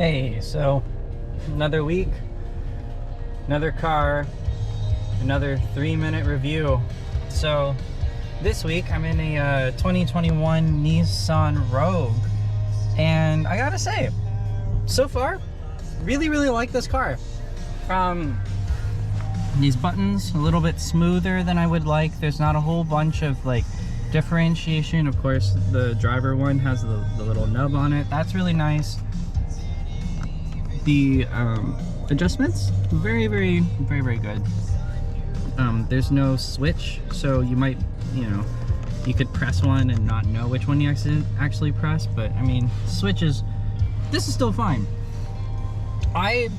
Hey, so another week, another car, another 3-minute review. So this week I'm in a 2021 Nissan Rogue, and I gotta say, so far, really like this car. These buttons a little bit smoother than I would like. There's not a whole bunch of like differentiation. Of course, the driver one has the little nub on it. That's really nice. The adjustments, very good. There's no switch, so you might, you could press one and not know which one you actually press, but I mean, switches, this is still fine. I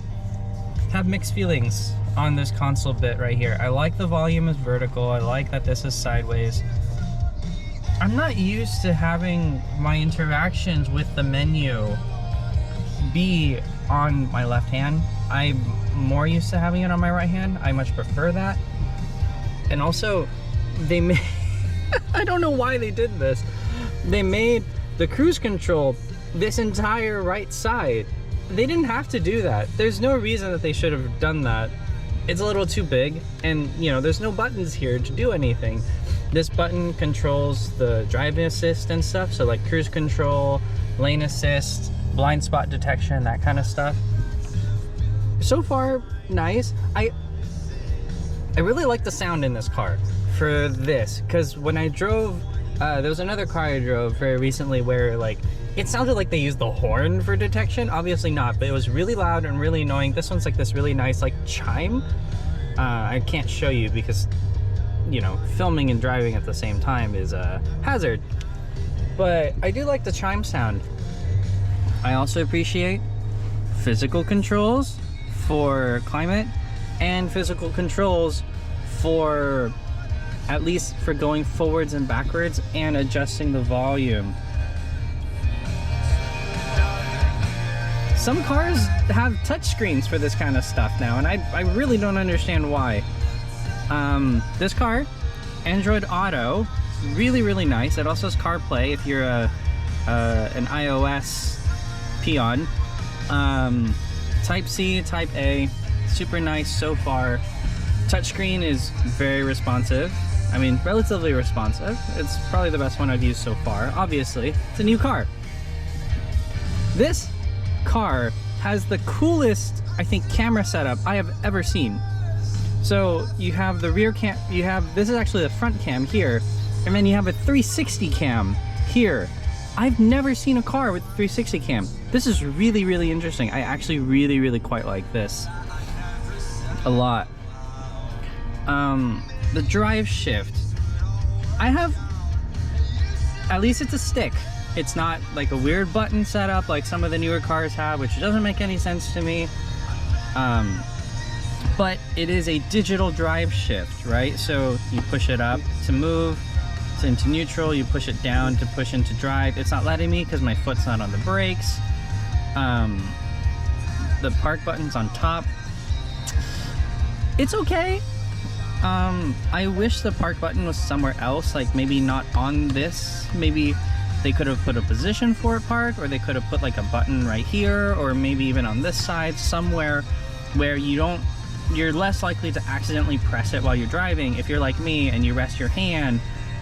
have mixed feelings on this console bit right here. I like the volume is vertical. I like that this is sideways. I'm not used to having my interactions with the menu be on my left hand. I'm more used to having it on my right hand. I much prefer that. And also, they made I don't know why they did this. They made the cruise control this entire right side. They didn't have to do that. There's no reason that they should have done that. It's a little too big, and there's no buttons here to do anything. This button controls the driving assist and stuff, so like cruise control, lane assist, blind spot detection, that kind of stuff. So far, nice. I really like the sound in this car for this, because when I drove, there was another car I drove very recently where like it sounded like they used the horn for detection. Obviously not, but it was really loud and really annoying. This one's like this really nice like chime. I can't show you because filming and driving at the same time is a hazard, but I do like the chime sound. I also appreciate physical controls for climate and physical controls for at least for going forwards and backwards and adjusting the volume. Some cars have touchscreens for this kind of stuff now, and I really don't understand why. This car, Android Auto, really nice. It also has CarPlay if you're an iOS peon. Type C, Type A, super nice so far. Touchscreen is very responsive. I mean, relatively responsive. It's probably the best one I've used so far. Obviously, it's a new car. This car has the coolest, I think, camera setup I have ever seen. So you have the rear cam, this is actually the front cam here, and then you have a 360 cam here. I've never seen a car with 360 cam. This is really interesting. I actually really quite like this a lot. The drive shift, at least it's a stick. It's not like a weird button setup like some of the newer cars have, which doesn't make any sense to me. But it is a digital drive shift, right? So you push it up to move into neutral, you push it down to push into drive. It's not letting me because my foot's not on the brakes. The park button's on top. It's okay. I wish the park button was somewhere else, like maybe not on this. Maybe they could have put a position for it park, or they could have put like a button right here, or maybe even on this side somewhere where you're less likely to accidentally press it while you're driving if you're like me and you rest your hand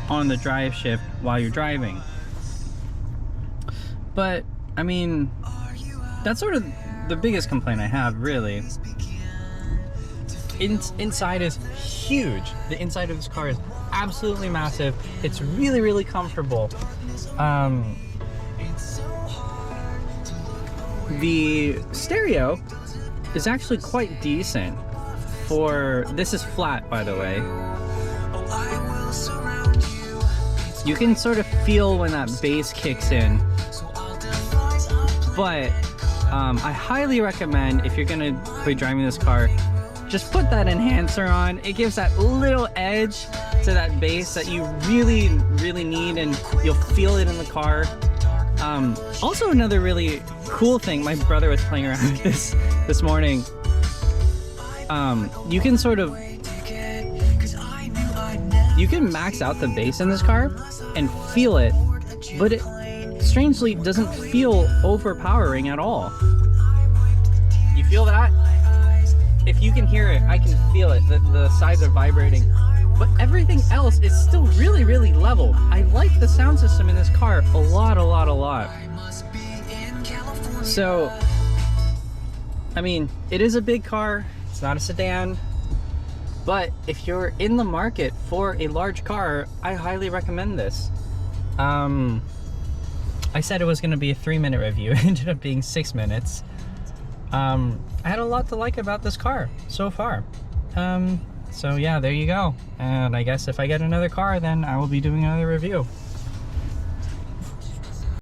on the drive shift while you're driving. But I mean, that's sort of the biggest complaint I have, really. Inside is huge. The inside of this car is absolutely massive. It's really comfortable. The stereo is actually quite decent. This is flat, by the way. You can sort of feel when that bass kicks in, but I highly recommend, if you're gonna be driving this car, just put that enhancer on. It gives that little edge to that bass that you really need, and you'll feel it in the car. Also, another really cool thing, my brother was playing around with this morning. You can sort of, you can max out the bass in this car and feel it, but it strangely doesn't feel overpowering at all. You feel that? If you can hear it, I can feel it. The sides are vibrating. But everything else is still really, really level. I like the sound system in this car a lot. So, I mean, it is a big car. It's not a sedan. But if you're in the market for a large car, I highly recommend this. I said it was going to be a 3-minute review. It ended up being 6 minutes. I had a lot to like about this car so far. So yeah, there you go. And I guess if I get another car, then I will be doing another review.